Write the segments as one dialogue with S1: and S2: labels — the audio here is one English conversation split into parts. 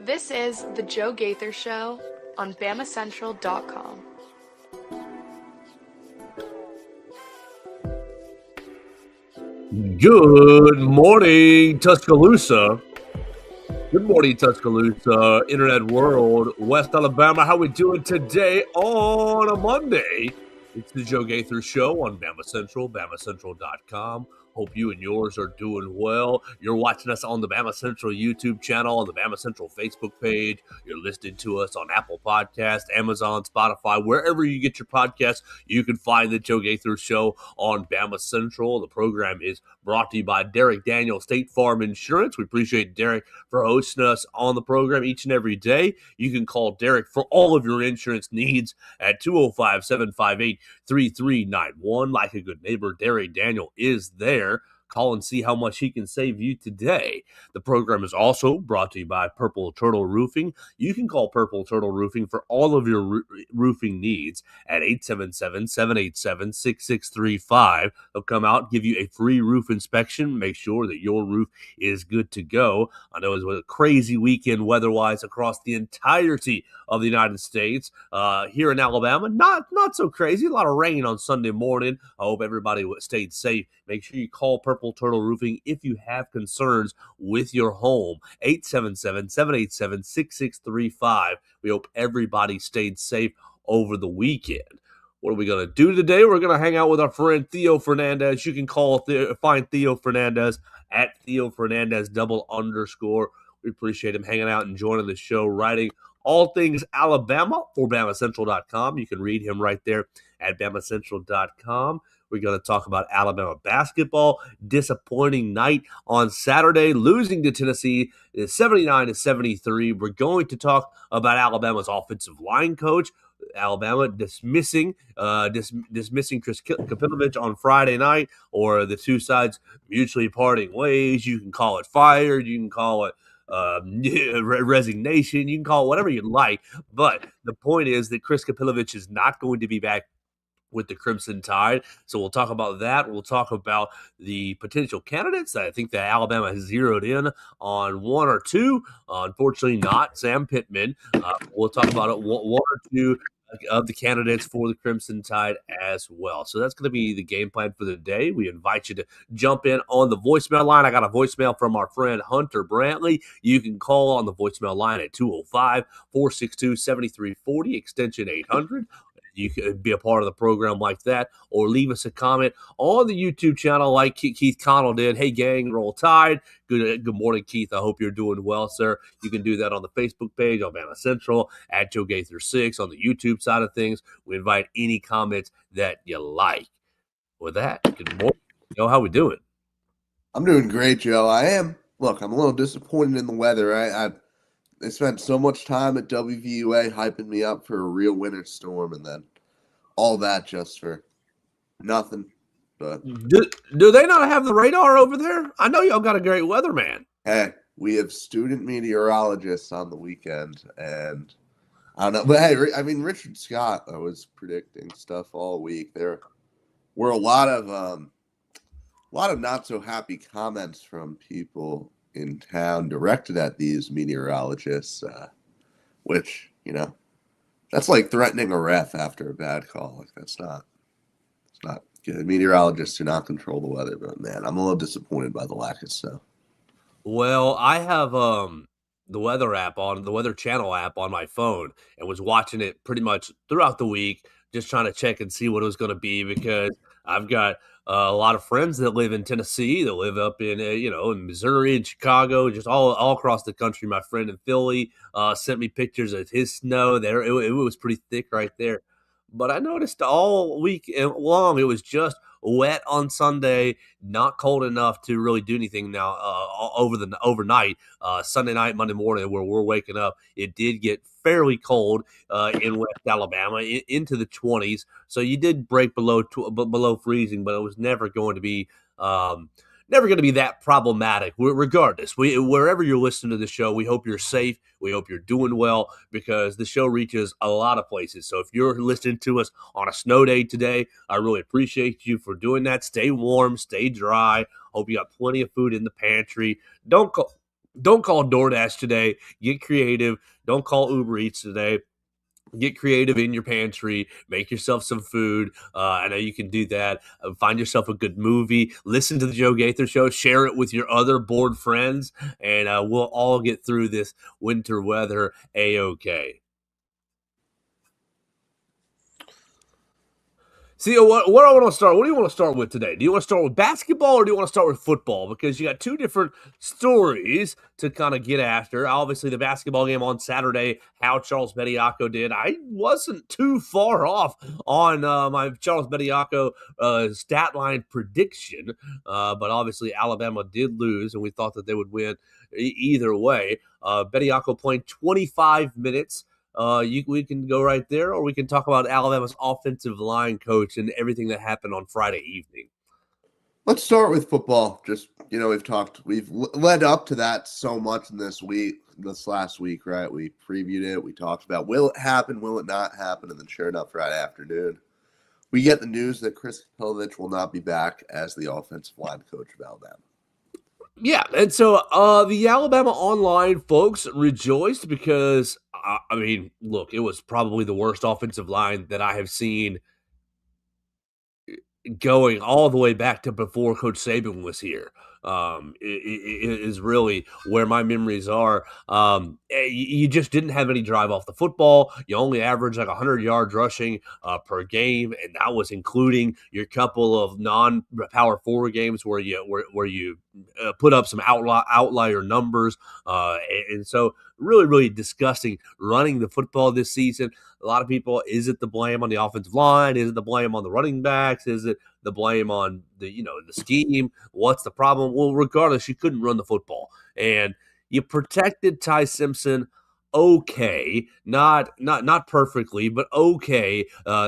S1: This is the Joe Gaither Show on BamaCentral.com.
S2: Good morning, Tuscaloosa. Good morning, Tuscaloosa, Internet World, West Alabama. How we doing today on a Monday? It's the Joe Gaither Show on BamaCentral, BamaCentral.com. Hope you and yours are doing well. You're watching us on the BamaCentral YouTube channel, on the BamaCentral Facebook page. You're listening to us on Apple Podcasts, Amazon, Spotify, wherever you get your podcasts. You can find the Joe Gaither Show on BamaCentral. The program is brought to you by Derek Daniel State Farm Insurance. We appreciate Derek for hosting us on the program each and every day. You can call Derek for all of your insurance needs at 205-758-3391. Like a good neighbor, Derek Daniel is there. Call and see how much he can save you today. The program is also brought to you by Purple Turtle Roofing. You can call Purple Turtle Roofing for all of your roofing needs at 877-787-6635. They'll come out, give you a free roof inspection, make sure that your roof is good to go. I know it was a crazy weekend weather-wise across the entirety of the United States. Here in Alabama, not so crazy. A lot of rain on Sunday morning. I hope everybody stayed safe. Make sure you call Purple Turtle Roofing if you have concerns with your home. 877-787-6635. We hope everybody stayed safe over the weekend. What are we going to do today? We're going to hang out with our friend Theo Fernandez. You can find Theo Fernandez at Theo Fernandez _. We appreciate him hanging out and joining the show, writing all things Alabama for BamaCentral.com. You can read him right there at BamaCentral.com. We're going to talk about Alabama basketball. Disappointing night on Saturday, losing to Tennessee 79-73. We're going to talk about Alabama's offensive line coach. Alabama dismissing Chris Kapinovich on Friday night, or the two sides mutually parting ways. You can call it fired. You can call it resignation. You can call it whatever you like. But the point is that Chris Kapinovich is not going to be back with the Crimson Tide. So we'll talk about that. We'll talk about the potential candidates. I think that Alabama has zeroed in on one or two. Unfortunately, not Sam Pittman. We'll talk about it, one or two of the candidates for the Crimson Tide as well. So that's going to be the game plan for the day. We invite you to jump in on the voicemail line. I got a voicemail from our friend Hunter Brantley. You can call on the voicemail line at 205-462-7340, extension 800. You could be a part of the program like that, or leave us a comment on the YouTube channel like Keith Connell did. Hey, gang, roll tide. Good morning, Keith. I hope you're doing well, sir. You can do that on the Facebook page, on Bama Central, at Joe Gaither 6, on the YouTube side of things. We invite any comments that you like. With that, good morning. How we doing?
S3: I'm doing great, Joe. I am. Look, I'm a little disappointed in the weather. They spent so much time at WVUA hyping me up for a real winter storm, and then all that just for nothing. But
S2: do they not have the radar over there? I know y'all got a great weatherman.
S3: Hey, we have student meteorologists on the weekend, and I don't know. But hey, I mean, Richard Scott was predicting stuff all week. There were a lot of not so happy comments from people in town directed at these meteorologists, which, that's like threatening a ref after a bad call. Like, it's not good. Meteorologists do not control the weather, but man, I'm a little disappointed by the lack of snow.
S2: Well, I have the Weather Channel app on my phone, and was watching it pretty much throughout the week, just trying to check and see what it was going to be, because I've got a lot of friends that live in Tennessee, that live up in in Missouri and Chicago, just all across the country. My friend in Philly sent me pictures of his snow there. It was pretty thick right there. But I noticed all week long it was just wet on Sunday, not cold enough to really do anything. Now overnight, Sunday night, Monday morning, where we're waking up, it did get fairly cold in West Alabama, into the 20s. So you did break below freezing, but it was never going to be that problematic. Regardless, wherever you're listening to the show, we hope you're safe. We hope you're doing well, because the show reaches a lot of places. So if you're listening to us on a snow day today, I really appreciate you for doing that. Stay warm, stay dry. Hope you got plenty of food in the pantry. Don't Don't call DoorDash today. Get creative. Don't call Uber Eats today. Get creative in your pantry. Make yourself some food. I know you can do that. Find yourself a good movie. Listen to the Joe Gaither Show. Share it with your other bored friends, and we'll all get through this winter weather A-OK. See, what I want to start. What do you want to start with today? Do you want to start with basketball or do you want to start with football? Because you got two different stories to kind of get after. Obviously, the basketball game on Saturday, how Charles Bediako did. I wasn't too far off on my Charles Bediako stat line prediction, but obviously Alabama did lose, and we thought that they would win either way. Bediako playing 25 minutes. We can go right there, or we can talk about Alabama's offensive line coach and everything that happened on Friday evening.
S3: Let's start with football. Just, we've led up to that so much in this last week, right? We previewed it. We talked about, will it happen? Will it not happen? And then sure enough, Friday afternoon, we get the news that Chris Pilovich will not be back as the offensive line coach of Alabama.
S2: Yeah, and so the Alabama Online folks rejoiced because, look, it was probably the worst offensive line that I have seen going all the way back to before Coach Saban was here. It is really where my memories are. You just didn't have any drive off the football. You only averaged like 100 yards rushing per game, and that was including your couple of non-power forward games where you put up some outlier numbers. And so really, really disgusting running the football this season. A lot of people, is it the blame on the offensive line? Is it the blame on the running backs? Is it the blame on the scheme? What's the problem? Well, regardless, you couldn't run the football. And you protected Ty Simpson okay, not perfectly, but okay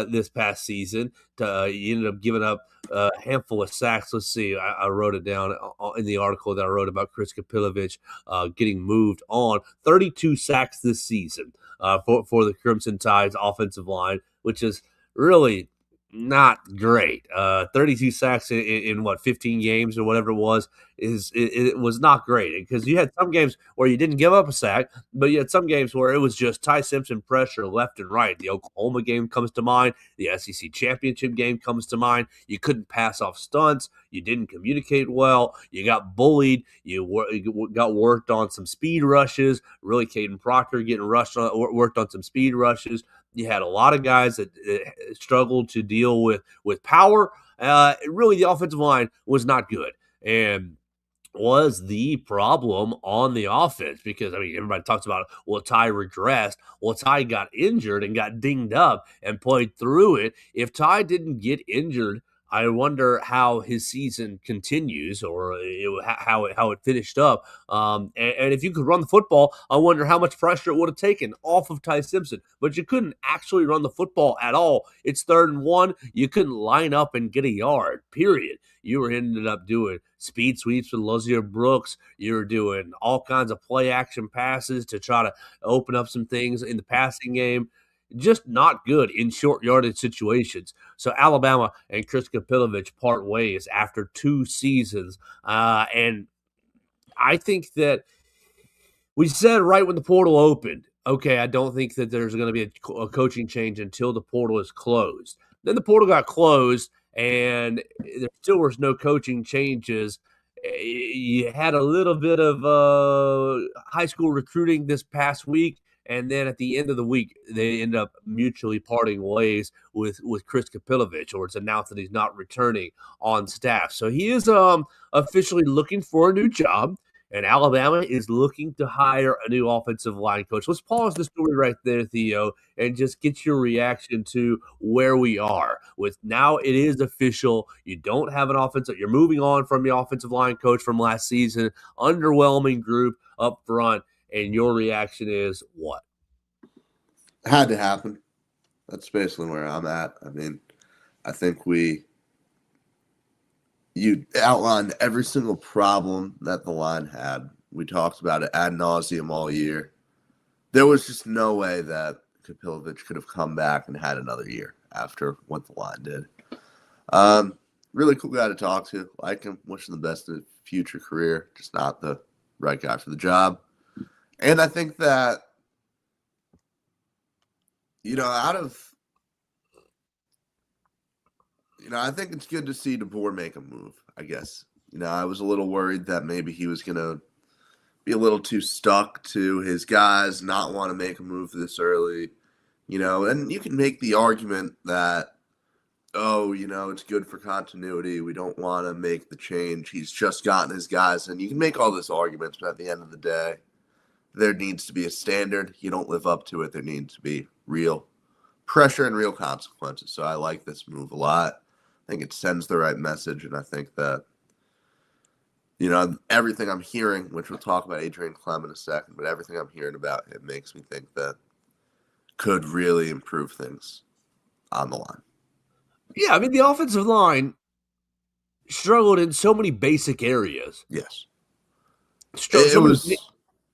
S2: this past season. You ended up giving up a handful of sacks. Let's see, I wrote it down in the article that I wrote about Chris Pilovich getting moved on. 32 sacks this season for the Crimson Tide's offensive line, which is really not great. 32 sacks in what, 15 games or whatever it was, it was not great, because you had some games where you didn't give up a sack, but you had some games where it was just Ty Simpson pressure left and right. The Oklahoma game comes to mind. The SEC championship game comes to mind. You couldn't pass off stunts. You didn't communicate well. You got bullied. You got worked on some speed rushes. Really, Caden Proctor getting worked on some speed rushes. You had a lot of guys that struggled to deal with power. Really, the offensive line was not good, and was the problem on the offense, because everybody talks about, well, Ty regressed. Well, Ty got injured and got dinged up and played through it. If Ty didn't get injured, I wonder how his season continues, or how it finished up. And if you could run the football, I wonder how much pressure it would have taken off of Ty Simpson. But you couldn't actually run the football at all. It's 3rd and 1. You couldn't line up and get a yard, period. You were ended up doing speed sweeps with Lozier Brooks. You were doing all kinds of play action passes to try to open up some things in the passing game. Just not good in short yardage situations. So Alabama and Chris Pilovich part ways after 2 seasons. And I think that we said right when the portal opened, okay, I don't think that there's going to be a coaching change until the portal is closed. Then the portal got closed, and there still was no coaching changes. You had a little bit of high school recruiting this past week, and then at the end of the week, they end up mutually parting ways with Chris Pilovich, or it's announced that he's not returning on staff. So he is officially looking for a new job. And Alabama is looking to hire a new offensive line coach. Let's pause the story right there, Theo, and just get your reaction to where we are. With now it is official. You don't have an offensive. You're moving on from the offensive line coach from last season. Underwhelming group up front. And your reaction is what?
S3: Had to happen. That's basically where I'm at. I think you outlined every single problem that the line had. We talked about it ad nauseum all year. There was just no way that Pilovich could have come back and had another year after what the line did. Really cool guy to talk to. Like him. Wish him the best in his future career. Just not the right guy for the job. And I think that, I think it's good to see DeBoer make a move, I guess. I was a little worried that maybe he was going to be a little too stuck to his guys, not want to make a move this early, and you can make the argument that, it's good for continuity. We don't want to make the change. He's just gotten his guys, and you can make all those arguments, but at the end of the day, there needs to be a standard. You don't live up to it. There needs to be real pressure and real consequences. So I like this move a lot. I think it sends the right message, and I think that, everything I'm hearing, which we'll talk about Adrian Clem in a second, but everything I'm hearing about him makes me think that could really improve things on the line.
S2: Yeah, I mean, the offensive line struggled in so many basic areas.
S3: Yes.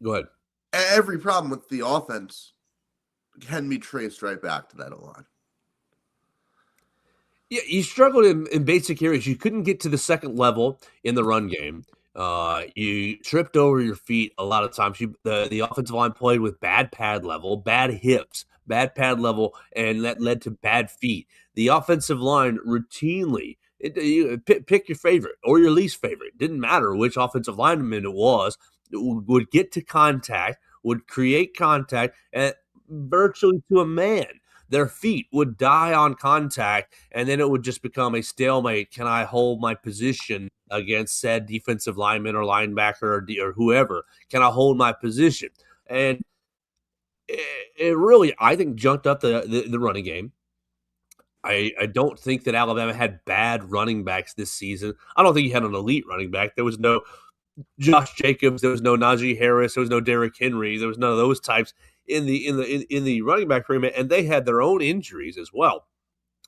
S2: Go ahead.
S3: Every problem with the offense can be traced right back to that line.
S2: Yeah, you struggled in basic areas. You couldn't get to the second level in the run game. You tripped over your feet a lot of times. The offensive line played with bad pad level, bad hips, bad pad level, and that led to bad feet. The offensive line routinely, pick your favorite or your least favorite. It didn't matter which offensive lineman it was, would get to contact, would create contact, and virtually to a man. Their feet would die on contact, and then it would just become a stalemate. Can I hold my position against said defensive lineman or linebacker or whoever? Can I hold my position? And it really, I think, junked up the running game. I don't think that Alabama had bad running backs this season. I don't think you had an elite running back. There was no Josh Jacobs. There was no Najee Harris. There was no Derrick Henry. There was none of those types in the running back room, and they had their own injuries as well.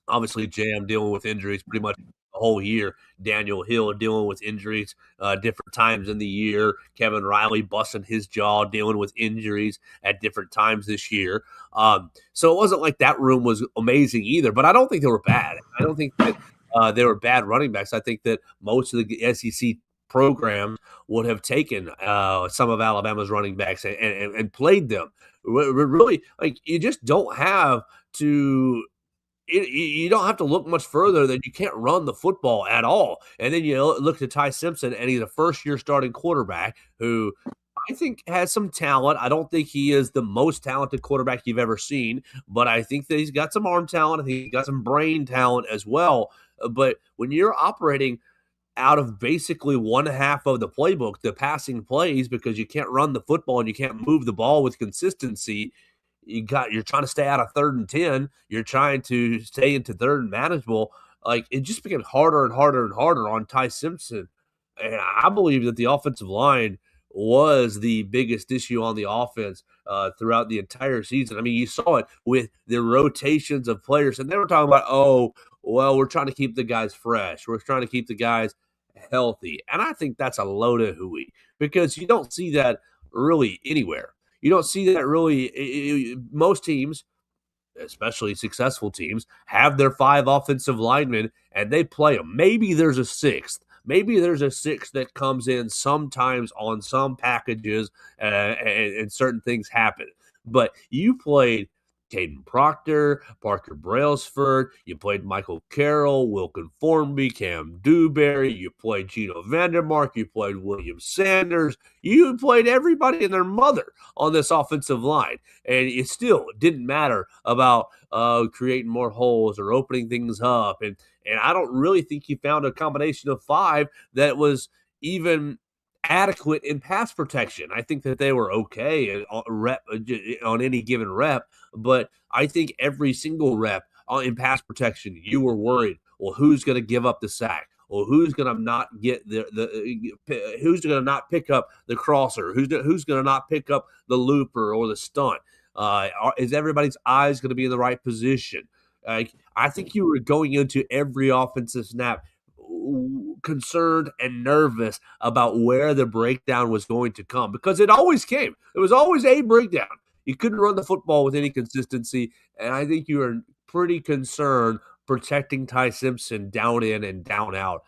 S2: Obviously, Jam dealing with injuries pretty much the whole year. Daniel Hill dealing with injuries different times in the year. Kevin Riley busting his jaw, dealing with injuries at different times this year. So it wasn't like that room was amazing either, but I don't think they were bad. I don't think that they were bad running backs. I think that most of the SEC programs would have taken some of Alabama's running backs and played them. Really, like, you just don't have to you don't have to look much further than you can't run the football at all. And then you look at Ty Simpson, and he's a first-year starting quarterback who I think has some talent. I don't think he is the most talented quarterback you've ever seen, but I think that he's got some arm talent. I think he's got some brain talent as well. But when you're operating out of basically one half of the playbook, the passing plays, because you can't run the football and you can't move the ball with consistency, you're trying to stay out of 3rd and 10. You're trying to stay into 3rd and manageable. Like, it just became harder and harder and harder on Ty Simpson. And I believe that the offensive line was the biggest issue on the offense throughout the entire season. I mean, you saw it with the rotations of players, and they were talking about, we're trying to keep the guys fresh. We're trying to keep the guys healthy. And I think that's a load of hooey, because you don't see that really anywhere. You don't see that really. Most teams, especially successful teams, have their 5 offensive linemen and they play them. Maybe there's a sixth. Maybe there's a sixth that comes in sometimes on some packages and certain things happen. But you played Caden Proctor, Parker Brailsford, you played Michael Carroll, Wilkin Formby, Cam Dewberry, you played Gino Vandermark, you played William Sanders, you played everybody and their mother on this offensive line, and it still didn't matter about creating more holes or opening things up, and I don't really think you found a combination of 5 that was even adequate in pass protection. I think that they were okay on any given rep, but I think every single rep in pass protection, you were worried, well, who's going to give up the sack? Well, who's going to not get who's going to not pick up the crosser? Who's going to not pick up the looper or the stunt? Is everybody's eyes going to be in the right position? I think you were going into every offensive snap concerned and nervous about where the breakdown was going to come, because it always came. It was always a breakdown. You couldn't run the football with any consistency, and I think you were pretty concerned protecting Ty Simpson down in and down out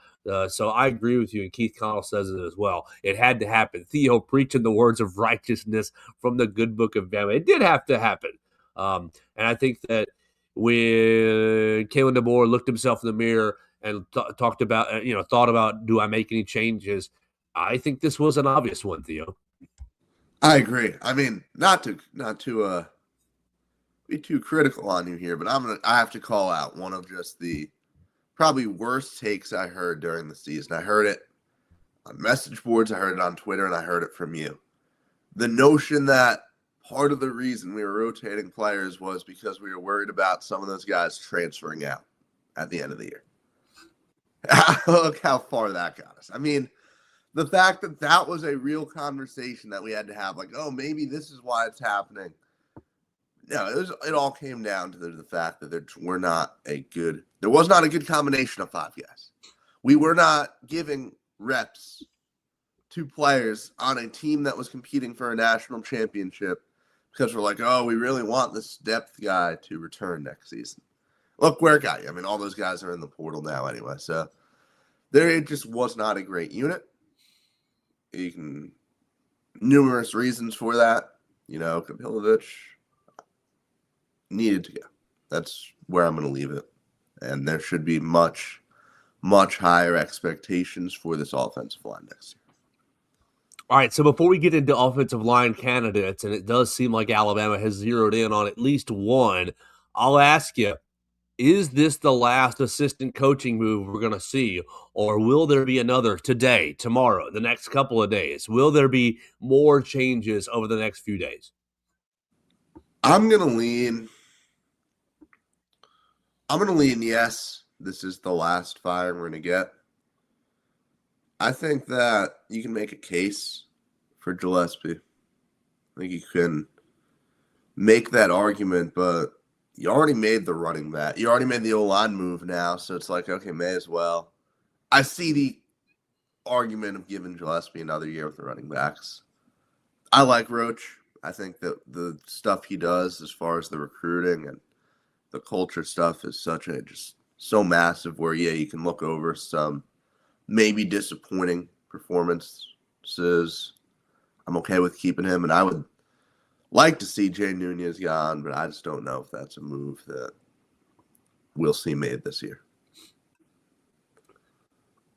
S2: So I agree with you, and Keith Connell says it as well. It had to happen. Theo preaching the words of righteousness from the good book of Bama. It did have to happen. And I think that when Kalen DeBoer looked himself in the mirror and talked about, thought about, do I make any changes? I think this was an obvious one, Theo.
S3: I agree. I mean, not to be too critical on you here, but I have to call out one of just the probably worst takes I heard during the season. I heard it on message boards, I heard it on Twitter, and I heard it from you. The notion that part of the reason we were rotating players was because we were worried about some of those guys transferring out at the end of the year. Look how far that got us. I mean, the fact that that was a real conversation that we had to have, like, oh, maybe this is why it's happening. No, it all came down to the fact that there was not a good combination of 5 guys. We were not giving reps to players on a team that was competing for a national championship because we're like, oh, we really want this depth guy to return next season. Look where it got you. I mean, all those guys are in the portal now anyway. So it just was not a great unit. Numerous reasons for that. Kapilovic needed to go. That's where I'm going to leave it. And there should be much, much higher expectations for this offensive line next year.
S2: All right, so before we get into offensive line candidates, and it does seem like Alabama has zeroed in on at least one, I'll ask you, is this the last assistant coaching move we're going to see, or will there be another today, tomorrow, the next couple of days? Will there be more changes over the next few days?
S3: I'm going to lean yes, this is the last fire we're going to get. I think that you can make a case for Gillespie. I think you can make that argument, but you already made the running back. You already made the O-line move now, so it's like, okay, may as well. I see the argument of giving Gillespie another year with the running backs. I like Roach. I think that the stuff he does as far as the recruiting and the culture stuff is just so massive where, yeah, you can look over some maybe disappointing performances. I'm okay with keeping him, and I would like to see Jay Nunez gone, but I just don't know if that's a move that we'll see made this year.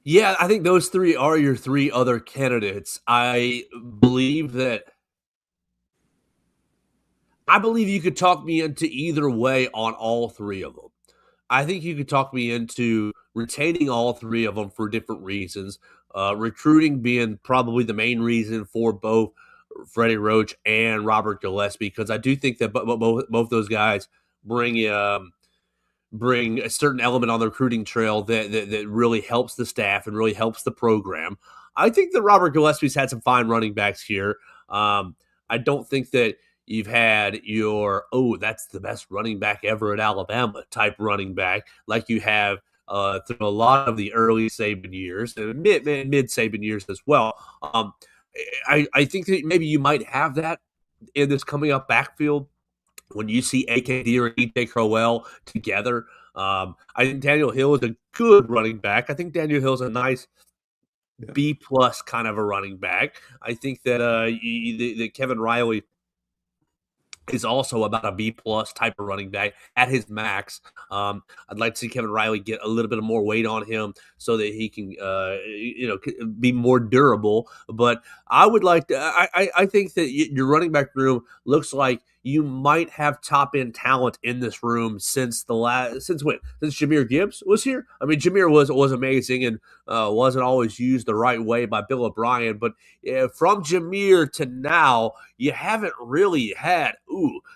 S2: Yeah, I think those three are your three other candidates. I believe you could talk me into either way on all three of them. I think you could talk me into retaining all three of them for different reasons. Recruiting being probably the main reason for both Freddie Roach and Robert Gillespie, because I do think that both those guys bring a certain element on the recruiting trail that really helps the staff and really helps the program. I think that Robert Gillespie's had some fine running backs here. I don't think that you've had that's the best running back ever at Alabama type running back like you have through a lot of the early Saban years and mid Saban years as well. I think that maybe you might have that in this coming up backfield when you see AKD or EJ Crowell together. I think Daniel Hill is a good running back. I think Daniel Hill is a nice B-plus kind of a running back. I think that that Kevin Riley is also about a B-plus type of running back at his max. I'd like to see Kevin Riley get a little bit more weight on him so that he can, be more durable. But I would like to. I think that your running back room looks like you might have top end talent in this room since Jahmyr Gibbs was here. I mean, Jahmyr was amazing and wasn't always used the right way by Bill O'Brien, but from Jahmyr to now, you haven't really had,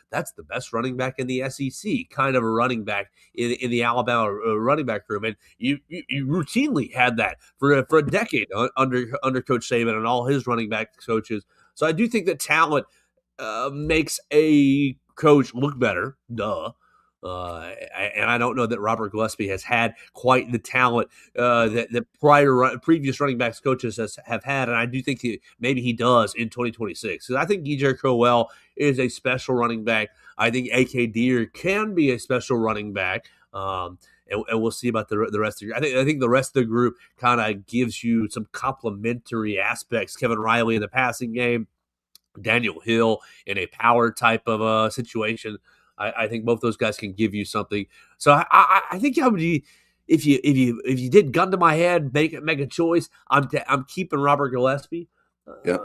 S2: that's the best running back in the SEC kind of a running back in the Alabama running back room. And you routinely had that for a decade under Coach Saban and all his running back coaches. So I do think that talent makes a coach look better, duh. And I don't know that Robert Gillespie has had quite the talent that previous running backs coaches have had, and I do think maybe he does in 2026. So I think EJ Crowell is a special running back. I think AK Deere can be a special running back. and we'll see about the rest of the group. I think the rest of the group kind of gives you some complementary aspects. Kevin Riley in the passing game, Daniel Hill in a power type of situation. I think both those guys can give you something. So I think I would be, if you did gun to my head, make a choice. I'm keeping Robert Gillespie.
S3: Yeah.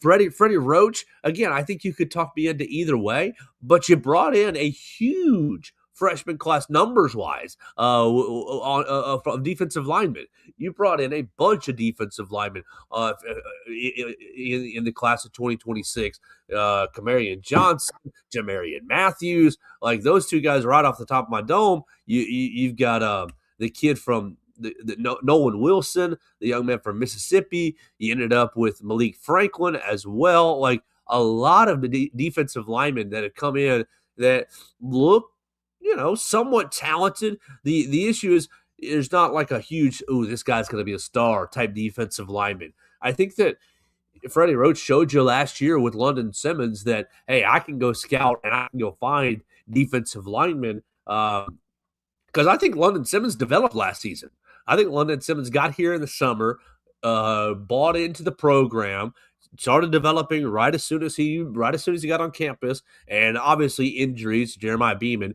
S2: Freddie Roach, again, I think you could talk me into either way, but you brought in a huge freshman class numbers-wise on defensive linemen. You brought in a bunch of defensive linemen in the class of 2026. Kamarion Johnson, Jamarian Matthews, like those two guys right off the top of my dome. You've got the kid from Nolan Wilson, the young man from Mississippi. You ended up with Malik Franklin as well. Like a lot of the defensive linemen that have come in that look, somewhat talented. The issue is there's not like a huge, this guy's going to be a star type defensive lineman. I think that Freddie Roach showed you last year with London Simmons that, hey, I can go scout and I can go find defensive linemen. Because I think London Simmons developed last season. I think London Simmons got here in the summer, bought into the program, started developing right as soon as he got on campus, and obviously injuries. Jeremiah Beeman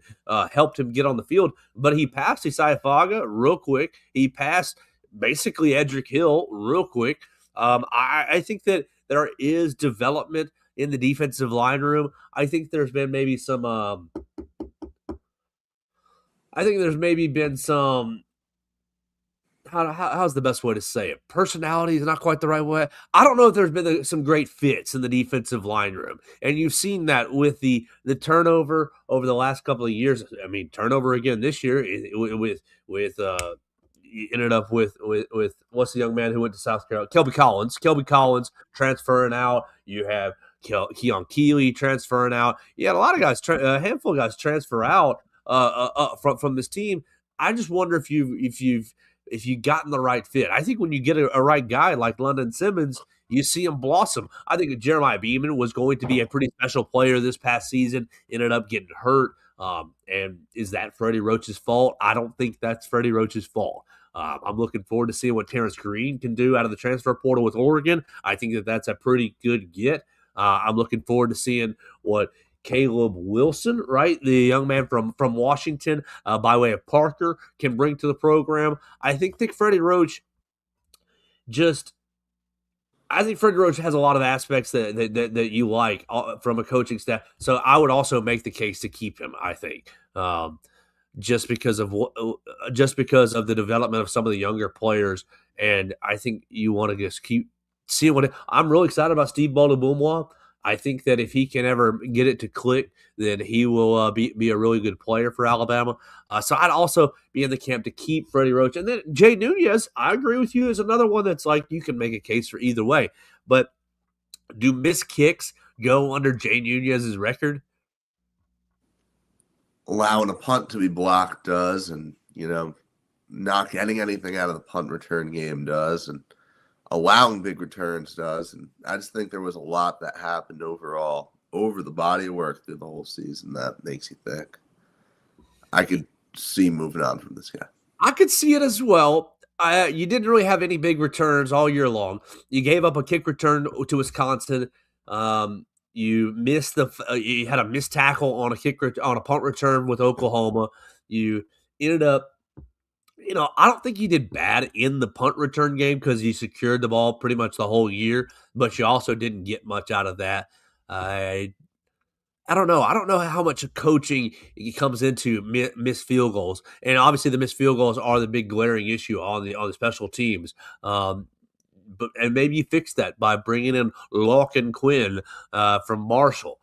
S2: helped him get on the field, but he passed Isaiah Faga real quick. He passed basically Edric Hill real quick. I think that there is development in the defensive line room. I think there's been maybe some. I think there's maybe been some. How's the best way to say it? Personality is not quite the right way. I don't know if there's been some great fits in the defensive line room, and you've seen that with the turnover over the last couple of years. I mean, turnover again this year with you ended up with what's the young man who went to South Carolina? Kelby Collins transferring out. You have Keon Keeley transferring out. You had a lot of guys, a handful of guys transfer out from this team. I just wonder if you've gotten the right fit. I think when you get a right guy like London Simmons, you see him blossom. I think Jeremiah Beeman was going to be a pretty special player this past season, ended up getting hurt. And is that Freddie Roach's fault? I don't think that's Freddie Roach's fault. I'm looking forward to seeing what Terrence Green can do out of the transfer portal with Oregon. I think that's a pretty good get. I'm looking forward to seeing what Caleb Wilson, right, the young man from Washington by way of Parker, can bring to the program. I think Freddie Roach has a lot of aspects that you like from a coaching staff. So I would also make the case to keep him, I think. Just because of the development of some of the younger players, and I think you want to just keep seeing I'm really excited about Steve Baldwin-Boumois. I think that if he can ever get it to click, then he will be a really good player for Alabama. So I'd also be in the camp to keep Freddie Roach. And then Jay Nunez, I agree with you, is another one that's like you can make a case for either way. But do missed kicks go under Jay Nunez's record?
S3: Allowing a punt to be blocked does, and not getting anything out of the punt return game does, and allowing big returns does. And I just think there was a lot that happened overall over the body of work through the whole season that makes you think. I could see moving on from this guy.
S2: I could see it as well. You didn't really have any big returns all year long. You gave up a kick return to Wisconsin. You missed you had a missed tackle on a punt return with Oklahoma. You ended up, I don't think you did bad in the punt return game because you secured the ball pretty much the whole year, but you also didn't get much out of that. I don't know. I don't know how much coaching comes into missed field goals, and obviously the missed field goals are the big glaring issue on the special teams. And maybe you fix that by bringing in Larkin Quinn from Marshall.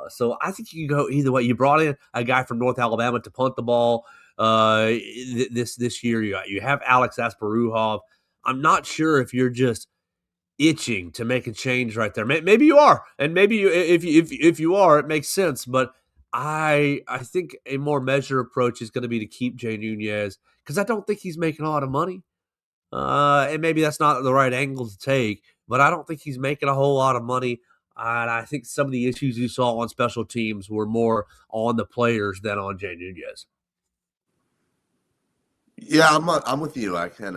S2: So I think you can go either way. You brought in a guy from North Alabama to punt the ball this year. You have Alex Asparuhov. I'm not sure if you're just itching to make a change right there. Maybe you are, and maybe if you are, it makes sense. But I think a more measured approach is going to be to keep Jay Nunez because I don't think he's making a lot of money. And maybe that's not the right angle to take, but I don't think he's making a whole lot of money. And I think some of the issues you saw on special teams were more on the players than on Jay Nunez.
S3: Yeah, I'm with you. I can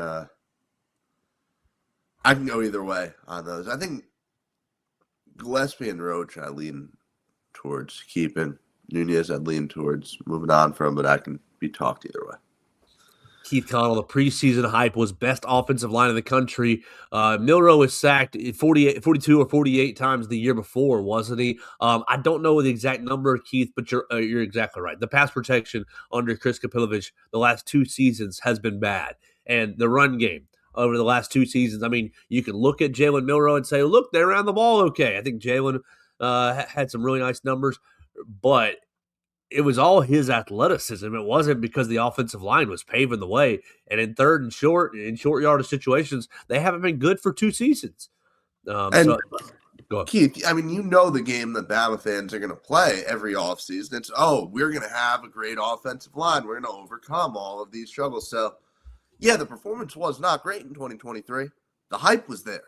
S3: go either way on those. I think Gillespie and Roach I lean towards keeping. Nunez I'd lean towards moving on from, but I can be talked either way.
S2: Keith Connell, the preseason hype was best offensive line in the country. Milroe was sacked 42 or 48 times the year before, wasn't he? I don't know the exact number, Keith, but you're exactly right. The pass protection under Chris Kapilovic the last 2 seasons has been bad, and the run game over the last 2 seasons. I mean, you can look at Jalen Milroe and say, look, they ran the ball okay. I think Jalen had some really nice numbers, but it was all his athleticism. It wasn't because the offensive line was paving the way. And in third and short yardage situations, they haven't been good for 2 seasons.
S3: And
S2: so go ahead.
S3: Keith, I mean, you know the game that Bama fans are going to play every offseason. It's, we're going to have a great offensive line. We're going to overcome all of these struggles. So, yeah, the performance was not great in 2023. The hype was there.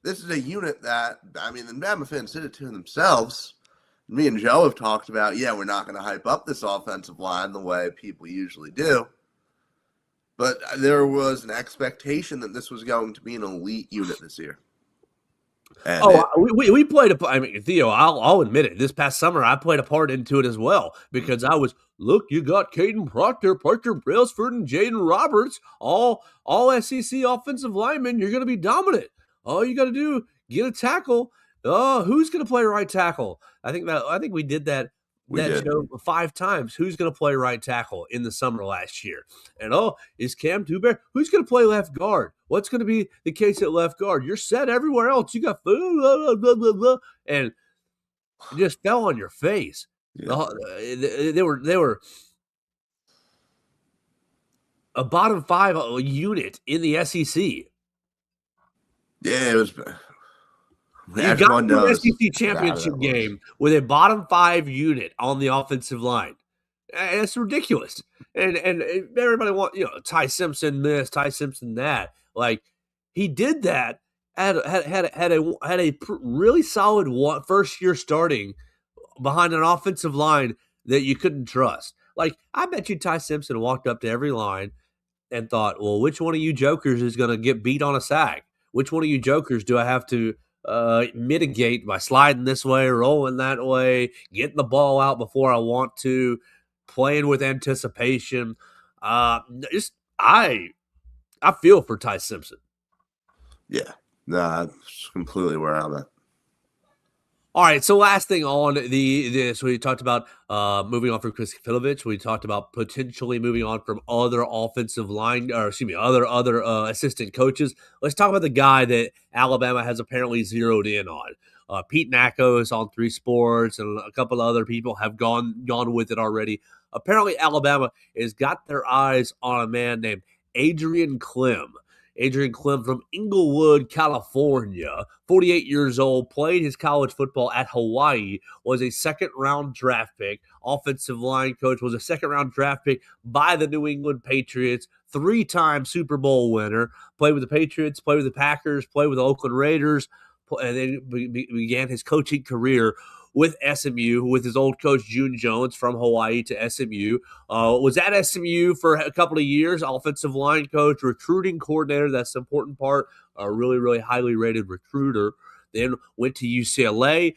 S3: This is a unit that, I mean, the Bama fans did it to themselves. Me and Joe have talked about, we're not going to hype up this offensive line the way people usually do. But there was an expectation that this was going to be an elite unit this year. And
S2: we played I mean, Theo, I'll admit it. This past summer, I played a part into it as well because I was, look, you got Caden Proctor, Parker Brailsford, and Jaden Roberts, all SEC offensive linemen. You're going to be dominant. All you got to do, get a tackle. Who's going to play right tackle? I think we did that show 5 times. Who's going to play right tackle in the summer last year? And is Cam Dewberry? Who's going to play left guard? What's going to be the case at left guard? You're set everywhere else. You got blah, blah, blah, blah, and it just fell on your face. Yeah. They were a bottom 5 unit in the SEC.
S3: Yeah, it was.
S2: You got to the SEC championship game with a bottom 5 unit on the offensive line. It's ridiculous. And everybody Ty Simpson this, Ty Simpson that. Like, he did that. Had a really solid first year starting behind an offensive line that you couldn't trust. Like, I bet you Ty Simpson walked up to every line and thought, well, which one of you jokers is going to get beat on a sack? Which one of you jokers do I have to mitigate by sliding this way, rolling that way, getting the ball out before I want to, playing with anticipation? I feel for Ty Simpson.
S3: Yeah, that's completely where I'm at.
S2: All right, so last thing on this, we talked about moving on from Chris Kapilovic. We talked about potentially moving on from other offensive line, other assistant coaches. Let's talk about the guy that Alabama has apparently zeroed in on. Pete Nakos on 3 Sports and a couple of other people have gone with it already. Apparently, Alabama has got their eyes on a man named Adrian Clem. Adrian Clem from Inglewood, California, 48 years old, played his college football at Hawaii, was a second-round draft pick. Offensive line coach, was a second-round draft pick by the New England Patriots, 3-time Super Bowl winner, played with the Patriots, played with the Packers, played with the Oakland Raiders, and then began his coaching career with SMU, with his old coach, June Jones, from Hawaii to SMU. Was at SMU for a couple of years, offensive line coach, recruiting coordinator. That's the important part. A really, really highly rated recruiter. Then went to UCLA,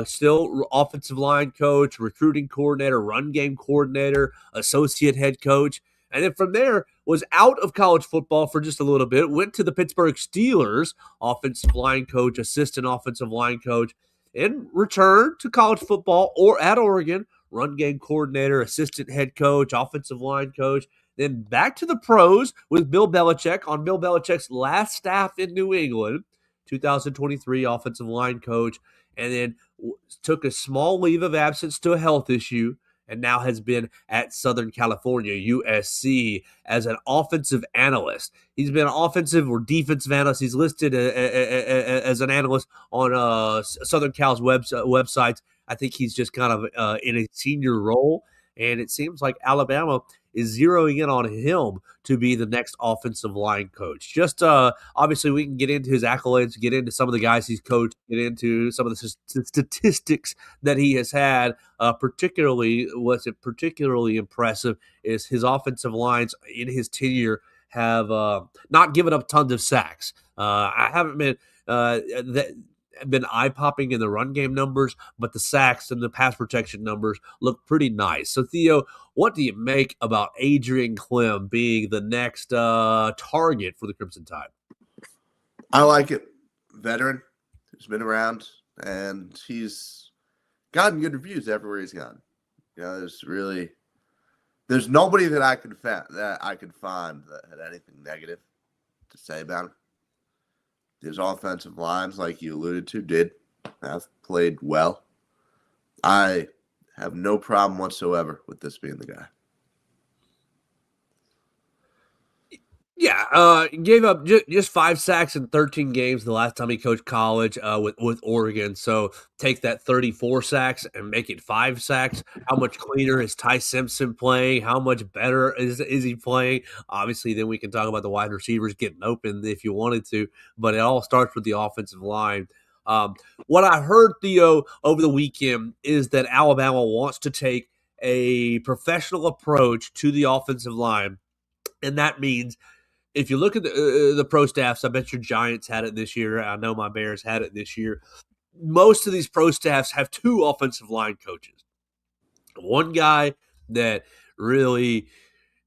S2: still offensive line coach, recruiting coordinator, run game coordinator, associate head coach. And then from there was out of college football for just a little bit, went to the Pittsburgh Steelers, offensive line coach, assistant offensive line coach, and returned to college football or at Oregon, run game coordinator, assistant head coach, offensive line coach, then back to the pros with Bill Belichick on Bill Belichick's last staff in New England, 2023 offensive line coach, and then took a small leave of absence to a health issue, and now has been at Southern California, USC, as an offensive analyst. He's been an offensive or defensive analyst. He's listed as an analyst on Southern Cal's websites. I think he's just kind of in a senior role, and it seems like Alabama is zeroing in on him to be the next offensive line coach. Just obviously, we can get into his accolades, get into some of the guys he's coached, get into some of the statistics that he has had. Particularly, what's particularly impressive is his offensive lines in his tenure have not given up tons of sacks. I haven't been eye-popping in the run game numbers, but the sacks and the pass protection numbers look pretty nice. So, Theo, what do you make about Adrian Clem being the next target for the Crimson Tide?
S3: I like it. Veteran who's been around, and he's gotten good reviews everywhere he's gone. There's nobody that I could find that had anything negative to say about him. His offensive lines, like you alluded to, have played well. I have no problem whatsoever with this being the guy.
S2: Yeah, gave up just 5 sacks in 13 games the last time he coached college with Oregon. So take that 34 sacks and make it 5 sacks. How much cleaner is Ty Simpson playing? How much better is he playing? Obviously, then we can talk about the wide receivers getting open if you wanted to, but it all starts with the offensive line. What I heard, Theo, over the weekend is that Alabama wants to take a professional approach to the offensive line, and that means if you look at the pro staffs, I bet your Giants had it this year. I know my Bears had it this year. Most of these pro staffs have 2 offensive line coaches. One guy that really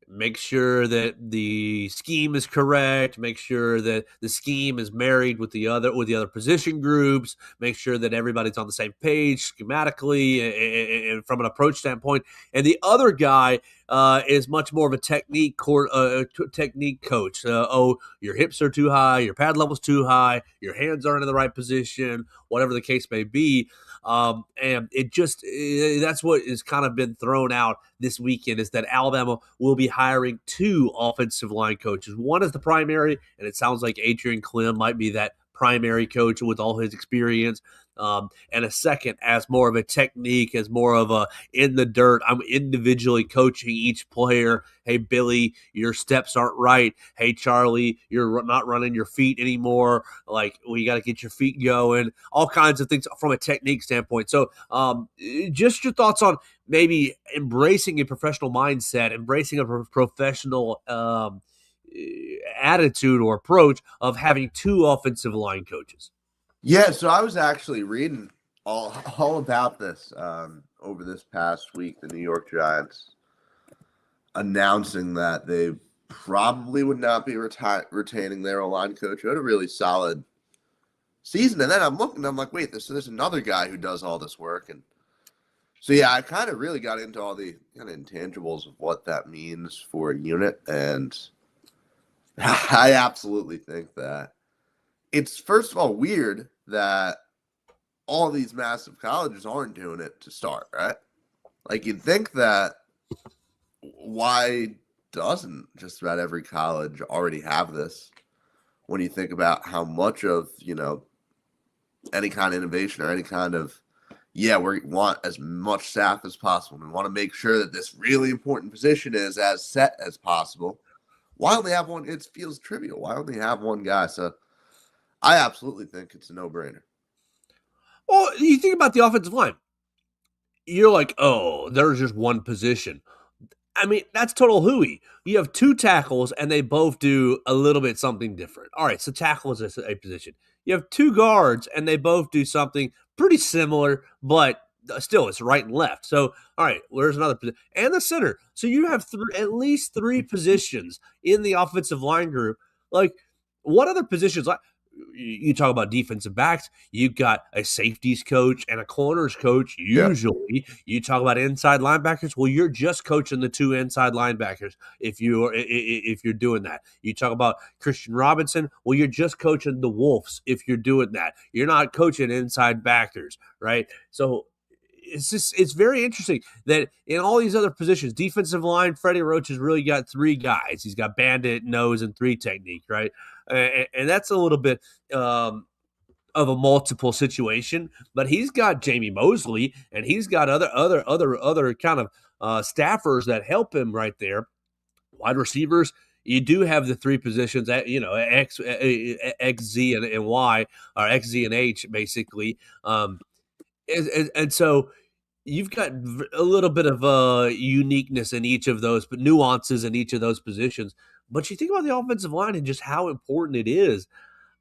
S2: makes sure that the scheme is correct, make sure that the scheme is married with the other position groups, make sure that everybody's on the same page schematically and from an approach standpoint. And the other guy is much more of a technique coach. Your hips are too high, your pad level's too high, your hands aren't in the right position, whatever the case may be. And that's what has kind of been thrown out this weekend, is that Alabama will be hiring 2 offensive line coaches. One is the primary, and it sounds like Adrian Clem might be that primary coach with all his experience. And a second as more of a technique, as more of a in the dirt. I'm individually coaching each player. Hey, Billy, your steps aren't right. Hey, Charlie, you're not running your feet anymore. Like, we got to get your feet going. All kinds of things from a technique standpoint. So just your thoughts on maybe embracing a professional mindset, embracing a professional attitude or approach of having 2 offensive line coaches.
S3: Yeah, so I was actually reading all about this over this past week. The New York Giants announcing that they probably would not be retaining their O-line coach, who had a really solid season. And then I'm looking, I'm like, wait, there's another guy who does all this work. And so, yeah, I kind of really got into all the kind of intangibles of what that means for a unit. And I absolutely think that it's, first of all, weird that all these massive colleges aren't doing it to start, right? Like, you'd think that why doesn't just about every college already have this when you think about how much of, any kind of innovation or any kind of, we want as much staff as possible. We want to make sure that this really important position is as set as possible. Why only have one? It feels trivial. Why only have one guy? So I absolutely think it's a no-brainer.
S2: Well, you think about the offensive line. You're like, oh, there's just one position. I mean, that's total hooey. You have 2 tackles, and they both do a little bit something different. All right, so tackle is a position. You have 2 guards, and they both do something pretty similar, but still, it's right and left. So, all right, there's another position. And the center. So you have at least 3 positions in the offensive line group. Like, what other positions? Like, you talk about defensive backs, you've got a safeties coach and a corners coach. Usually, you talk about inside linebackers. Well, you're just coaching the 2 inside linebackers if you're doing that. You talk about Christian Robinson. Well, you're just coaching the Wolves if you're doing that. You're not coaching inside backers, right? So it's very interesting that in all these other positions, defensive line, Freddie Roach has really got 3 guys. He's got bandit, nose, and 3 technique, right? And that's a little bit of a multiple situation, but he's got Jamie Mosley and he's got other kind of staffers that help him right there. Wide receivers, you do have the three positions at X, Z, and Y, or X, Z, and H basically, and so you've got a little bit of uniqueness in each of those, but nuances in each of those positions. But you think about the offensive line and just how important it is.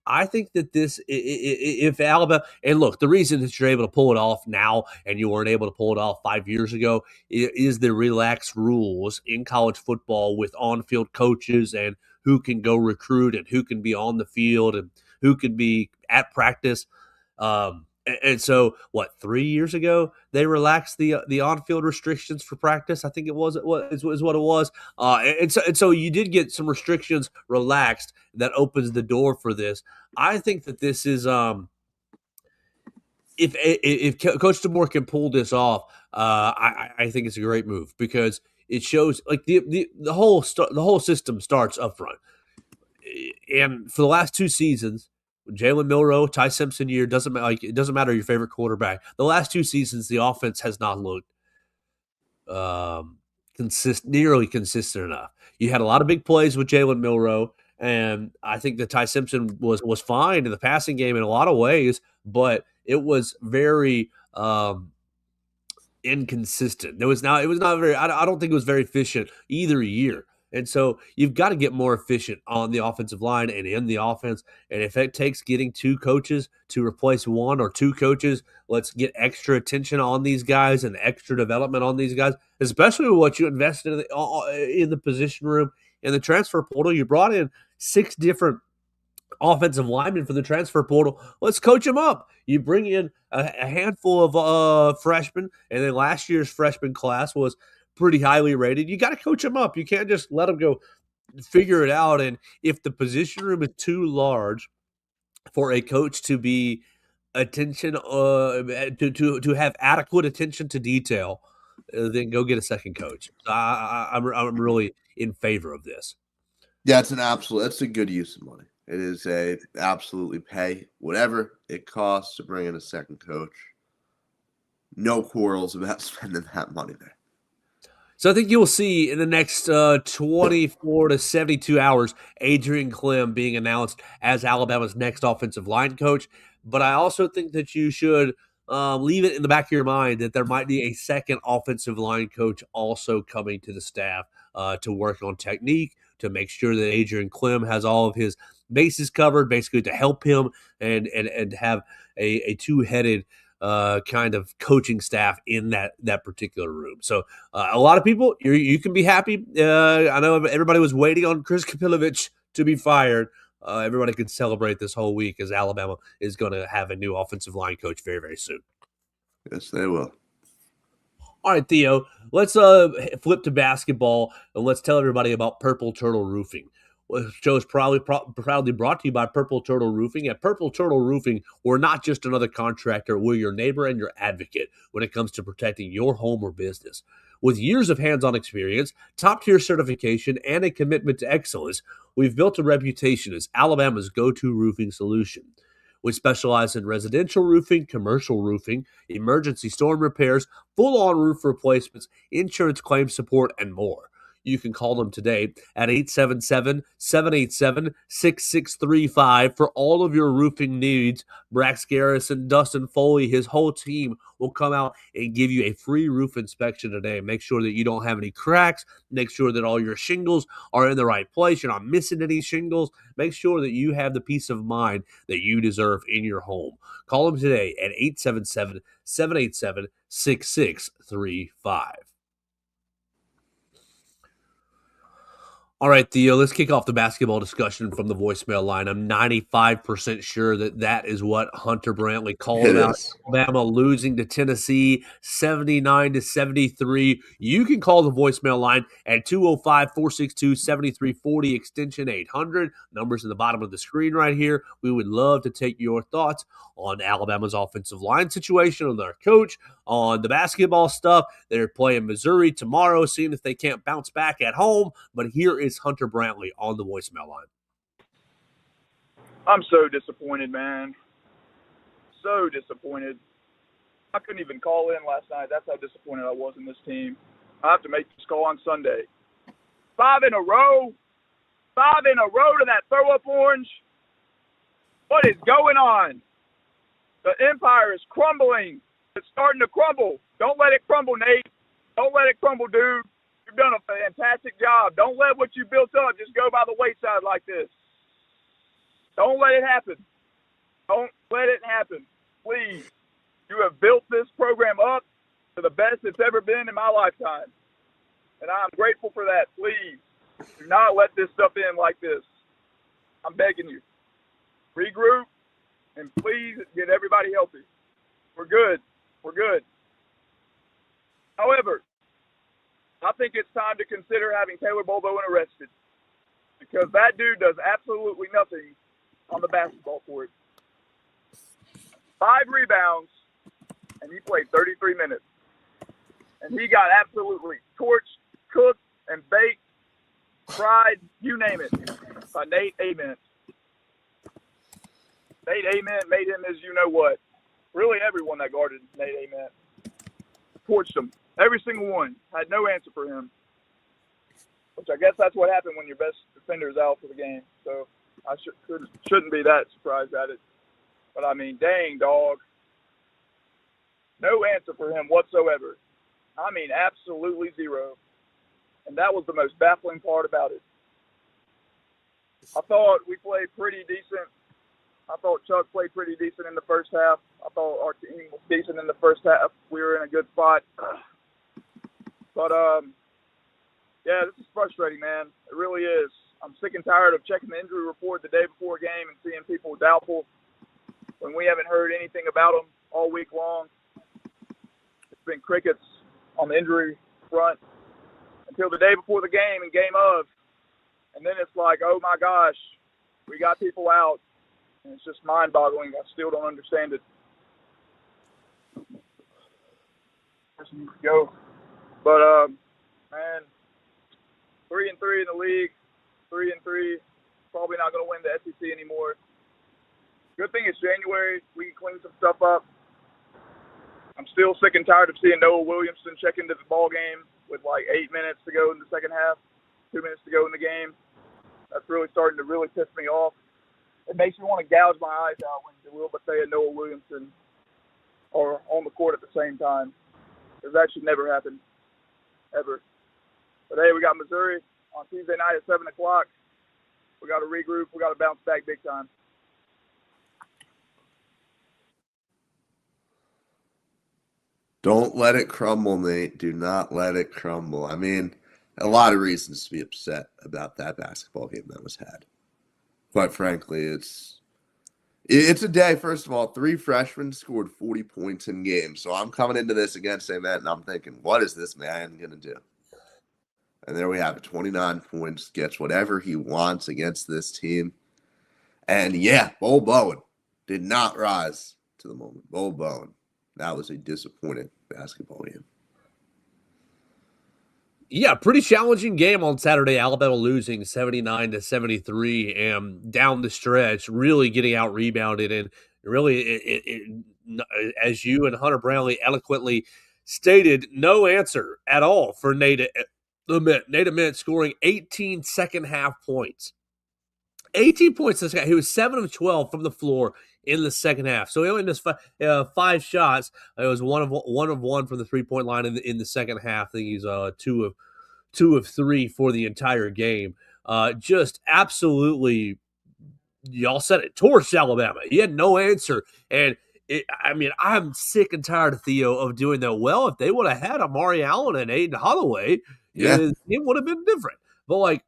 S2: I think that if Alabama, and look, the reason that you're able to pull it off now and you weren't able to pull it off 5 years ago is the relaxed rules in college football with on-field coaches and who can go recruit and who can be on the field and who can be at practice. And so, 3 years ago they relaxed the on-field restrictions for practice. I think it was what it was. And so you did get some restrictions relaxed that opens the door for this. I think that this is if Coach DeBoer can pull this off, I think it's a great move because it shows like the whole system starts up front. And for the last 2 seasons, Jalen Milroe, Ty Simpson year, it doesn't matter your favorite quarterback. The last 2 seasons, the offense has not looked nearly consistent enough. You had a lot of big plays with Jalen Milroe, and I think that Ty Simpson was fine in the passing game in a lot of ways, but it was very inconsistent. It was not very. I don't think it was very efficient either year. And so you've got to get more efficient on the offensive line and in the offense. And if it takes getting 2 coaches to replace 1 or 2 coaches, let's get extra attention on these guys and extra development on these guys, especially with what you invested in the position room and the transfer portal. You brought in 6 different offensive linemen for the transfer portal. Let's coach them up. You bring in a handful of freshmen, and then last year's freshman class was pretty highly rated. You got to coach them up. You can't just let them go figure it out. And if the position room is too large for a coach to be attention to have adequate attention to detail, then go get a second coach. I'm really in favor of this.
S3: Yeah, that's a good use of money. It is absolutely pay whatever it costs to bring in a second coach. No quarrels about spending that money there.
S2: So I think you'll see in the next 24 to 72 hours, Adrian Clem being announced as Alabama's next offensive line coach. But I also think that you should leave it in the back of your mind that there might be a second offensive line coach also coming to the staff to work on technique, to make sure that Adrian Clem has all of his bases covered, basically to help him and have a two-headed kind of coaching staff in that particular room. So a lot of people, you can be happy. I know everybody was waiting on Chris Kapilovic to be fired. Everybody can celebrate this whole week as Alabama is going to have a new offensive line coach very, very soon.
S3: Yes, they will.
S2: All right, Theo, let's flip to basketball and let's tell everybody about Purple Turtle Roofing. The show is proudly brought to you by Purple Turtle Roofing. At Purple Turtle Roofing, we're not just another contractor. We're your neighbor and your advocate when it comes to protecting your home or business. With years of hands-on experience, top-tier certification, and a commitment to excellence, we've built a reputation as Alabama's go-to roofing solution. We specialize in residential roofing, commercial roofing, emergency storm repairs, full-on roof replacements, insurance claim support, and more. You can call them today at 877-787-6635 for all of your roofing needs. Brax Garrison, Dustin Foley, his whole team will come out and give you a free roof inspection today. Make sure that you don't have any cracks. Make sure that all your shingles are in the right place. You're not missing any shingles. Make sure that you have the peace of mind that you deserve in your home. Call them today at 877-787-6635. All right, Theo, let's kick off the basketball discussion from the voicemail line. I'm 95% sure that is what Hunter Brantley called about. Alabama losing to Tennessee 79-73. You can call the voicemail line at 205-462-7340, extension 800. Numbers in the bottom of the screen right here. We would love to take your thoughts on Alabama's offensive line situation, on their coach, on the basketball stuff. They're playing Missouri tomorrow, seeing if they can't bounce back at home. But here is Hunter Brantley on the voicemail line.
S4: I'm so disappointed, man. so disappointed. I couldn't even call in last night. That's how disappointed I was in this team. I have to make this call on Sunday. 5 in a row. 5 in a row to that throw-up orange. What is going on? The empire is crumbling. It's starting to crumble. Don't let it crumble, Nate. Don't let it crumble, dude. You've done a fantastic job. Don't let what you built up just go by the wayside like this. Don't let it happen. Don't let it happen. Please. You have built this program up to the best it's ever been in my lifetime. And I'm grateful for that. Please do not let this stuff end like this. I'm begging you. Regroup and please get everybody healthy. We're good. We're good. However, I think it's time to consider having Taylor Bolbowen arrested because that dude does absolutely nothing on the basketball court. 5 rebounds, and he played 33 minutes. And he got absolutely torched, cooked, and baked, fried, you name it, by Nate Ament. Nate Ament made him as you-know-what. Really everyone that guarded Nate Ament. Torched him. Every single one. Had no answer for him. Which I guess that's what happened when your best defender is out for the game. So I shouldn't be that surprised at it. But, I mean, dang, dog. No answer for him whatsoever. I mean, absolutely zero. And that was the most baffling part about it. I thought we played pretty decent. I thought Chuck played pretty decent in the first half. I thought our team was decent in the first half. We were in a good spot. But, yeah, this is frustrating, man. It really is. I'm sick and tired of checking the injury report the day before a game and seeing people doubtful when we haven't heard anything about them all week long. It's been crickets on the injury front until the day before the game and game of. And then it's like, oh, my gosh, we got people out. And it's just mind-boggling. I still don't understand it. Go. But, man, 3-3 in the league, 3-3. Probably not going to win the SEC anymore. Good thing it's January. We can clean some stuff up. I'm still sick and tired of seeing Noah Williamson check into the ball game with like 8 minutes to go in the second half, 2 minutes to go in the game. That's really starting to really piss me off. It makes me want to gouge my eyes out when Will Bethea and Noah Williamson are on the court at the same time. Because that should never happen, ever. But, hey, we got Missouri on Tuesday night at 7 o'clock. We got to regroup. We got to bounce back big time.
S3: Don't let it crumble, Nate. Do not let it crumble. I mean, a lot of reasons to be upset about that basketball game that was had. Quite frankly, it's a day. First of all, 3 freshmen scored 40 points in games. So I'm coming into this against Ament, and I'm thinking, what is this man going to do? And there we have it, 29 points, gets whatever he wants against this team. And, yeah, Bolbowen did not rise to the moment. Bolbowen. That was a disappointing basketball game.
S2: Yeah, pretty challenging game on Saturday. Alabama losing 79-73 and down the stretch, really getting out rebounded. And really, as you and Hunter Brownlee eloquently stated, no answer at all for Nate Ament. Nate Ament scoring 18 second half points. 18 points this guy. He was 7 of 12 from the floor in the second half. So he only missed 5 shots. It was one of one from the 3-point line in the second half. I think he's 2 of 3 for the entire game. Just absolutely, y'all said it, torched Alabama. He had no answer. And I'm sick and tired of Theo of doing that. Well, if they would have had Amari Allen and Aiden Holloway, it would have been different. But like,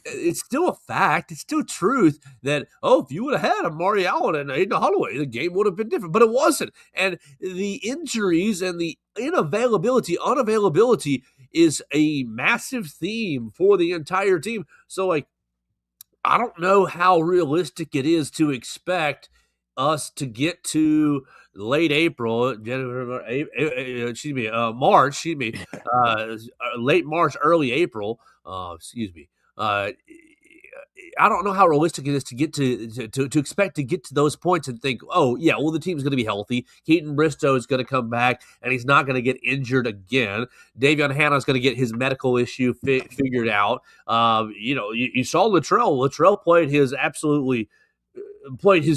S2: it's still a fact. It's still truth that, if you would have had Amari Allen and Aiden Holloway, the game would have been different. But it wasn't. And the injuries and the unavailability is a massive theme for the entire team. So, like, I don't know how realistic it is to expect us to get to late April, March, late March, early April, I don't know how realistic it is to get to expect to get to those points and think, oh yeah, well the team's going to be healthy. Keaton Bristow is going to come back and he's not going to get injured again. Davion Hannah is going to get his medical issue figured out. You saw Latrell. Latrell played his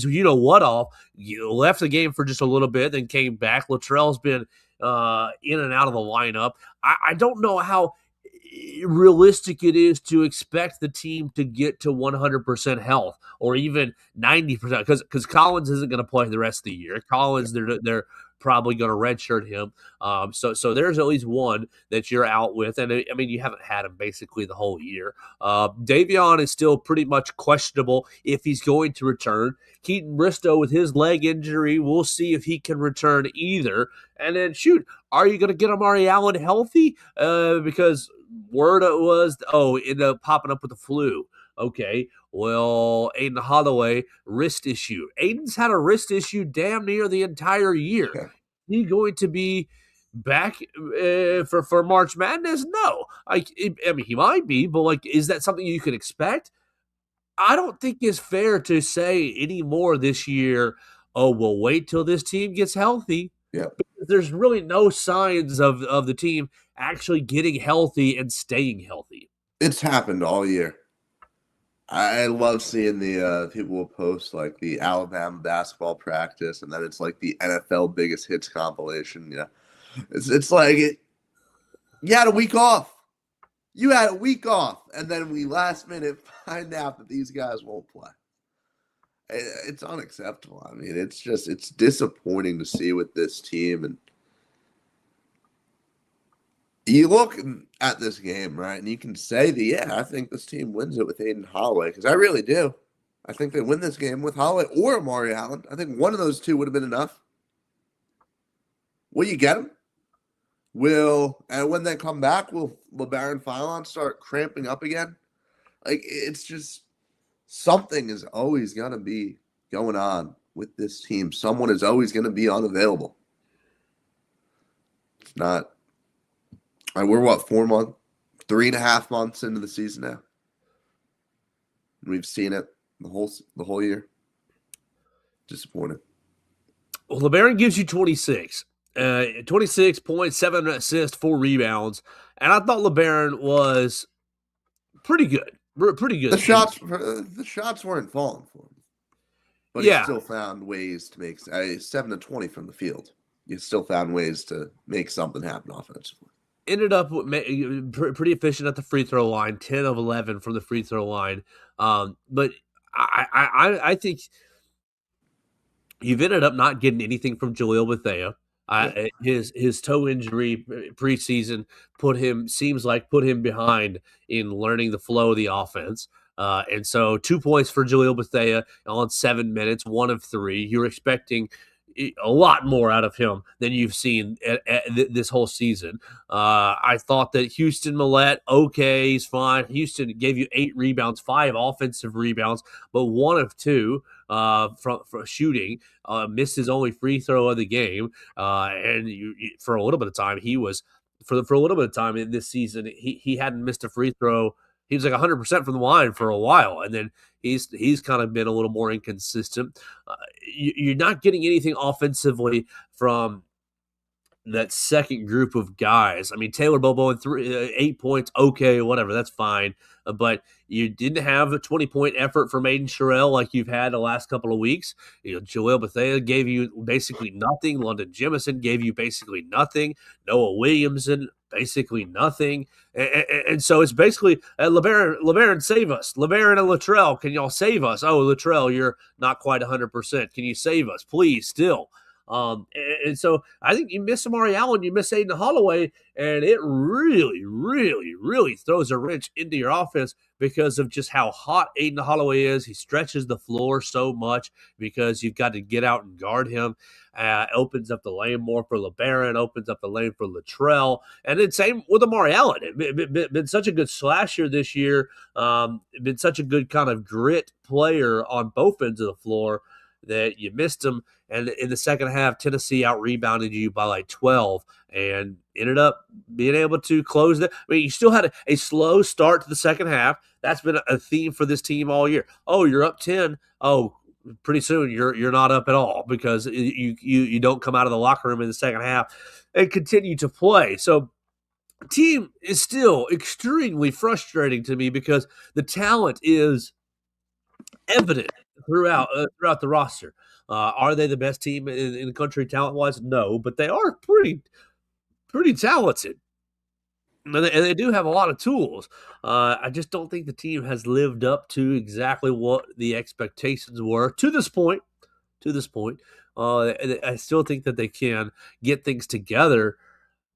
S2: what off. Left the game for just a little bit, then came back. Latrell's been in and out of the lineup. I don't know how realistic it is to expect the team to get to 100% health or even 90% because Collins isn't going to play the rest of the year. Collins, they're probably going to redshirt him. So there's at least one that you're out with. And I mean, you haven't had him basically the whole year. Davion is still pretty much questionable if he's going to return. Keaton Bristow with his leg injury, we'll see if he can return either. And then are you going to get Amari Allen healthy? Because word was, ended up popping up with the flu. Okay, well, Aiden Holloway, wrist issue. Aiden's had a wrist issue damn near the entire year.
S3: Yeah.
S2: He going to be back for March Madness? No. He might be, but is that something you can expect? I don't think it's fair to say anymore this year, we'll wait till this team gets healthy.
S3: Yeah.
S2: Because there's really no signs of the team actually getting healthy and staying healthy.
S3: It's happened all year. I love seeing the people will post the Alabama basketball practice, and then it's the NFL biggest hits compilation. Yeah, it's you had a week off. You had a week off, and then we last minute find out that these guys won't play. It's unacceptable. I mean, it's disappointing to see with this team. And you look at this game, right, and you can say I think this team wins it with Aiden Holloway, because I really do. I think they win this game with Holloway or Amari Allen. I think one of those two would have been enough. Will you get them? And when they come back, will LeBaron and Philon start cramping up again? It's just something is always going to be going on with this team. Someone is always going to be unavailable. It's not. We're 3.5 months into the season now. We've seen it the whole year. Disappointed.
S2: Well, LeBaron gives you 26. 26 points, 7 assists, 4 rebounds. And I thought LeBaron was pretty good. Pretty good.
S3: The shots weren't falling for him. But he still found ways to make 7 to 20 from the field. You still found ways to make something happen offensively.
S2: Ended up pretty efficient at the free throw line, 10 of 11 from the free throw line. But I think you've ended up not getting anything from Jaleel Bethea. His toe injury preseason put him behind in learning the flow of the offense. And so 2 points for Jaleel Bethea on 7 minutes, 1 of 3. You're expecting a lot more out of him than you've seen this whole season. I thought that Houston Millette, he's fine. Houston gave you 8 rebounds, 5 offensive rebounds, but 1 of 2 from shooting. Missed his only free throw of the game. And for a little bit of time, he was for a little bit of time in this season, he hadn't missed a free throw. He was 100% from the line for a while, and then he's kind of been a little more inconsistent. You're not getting anything offensively from that second group of guys. I mean, Taylor Bobo in 8 points, whatever, that's fine. But you didn't have a 20-point effort from Aiden Sherrill like you've had the last couple of weeks. Joel Bethea gave you basically nothing. London Jemison gave you basically nothing. Noah Williamson, basically nothing. And so it's basically, LeBaron, save us. LeBaron and Latrell, can y'all save us? Oh, Latrell, you're not quite 100%. Can you save us, please, still? And so I think you miss Amari Allen, you miss Aiden Holloway, and it really, really, really throws a wrench into your offense because of just how hot Aiden Holloway is. He stretches the floor so much because you've got to get out and guard him. Opens up the lane more for LeBaron, opens up the lane for Latrell, and then same with Amari Allen. Been such a good slasher this year, been such a good kind of grit player on both ends of the floor that you missed him. And in the second half, Tennessee out-rebounded you by like 12 and ended up being able to close it. I mean, you still had a slow start to the second half. That's been a theme for this team all year. Oh, you're up 10. Oh, pretty soon you're not up at all because you don't come out of the locker room in the second half and continue to play. So the team is still extremely frustrating to me because the talent is evident throughout the roster. Are they the best team in the country talent-wise? No, but they are pretty talented. And they do have a lot of tools. I just don't think the team has lived up to exactly what the expectations were to this point. I still think that they can get things together,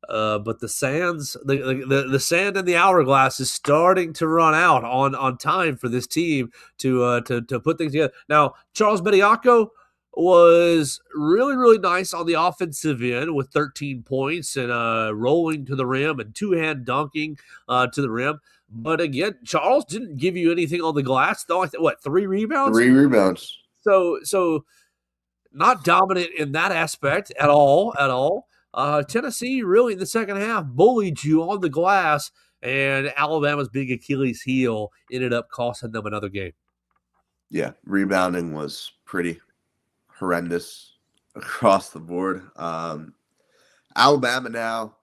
S2: but the sand in the hourglass is starting to run out on time for this team to put things together. Now, Charles Bediako was really, really nice on the offensive end with 13 points and rolling to the rim and two-hand dunking to the rim. But again, Charles didn't give you anything on the glass. Though, 3 rebounds?
S3: 3 rebounds.
S2: So not dominant in that aspect at all. Tennessee really in the second half bullied you on the glass, and Alabama's big Achilles heel ended up costing them another game.
S3: Yeah, rebounding was pretty horrendous across the board. Alabama now,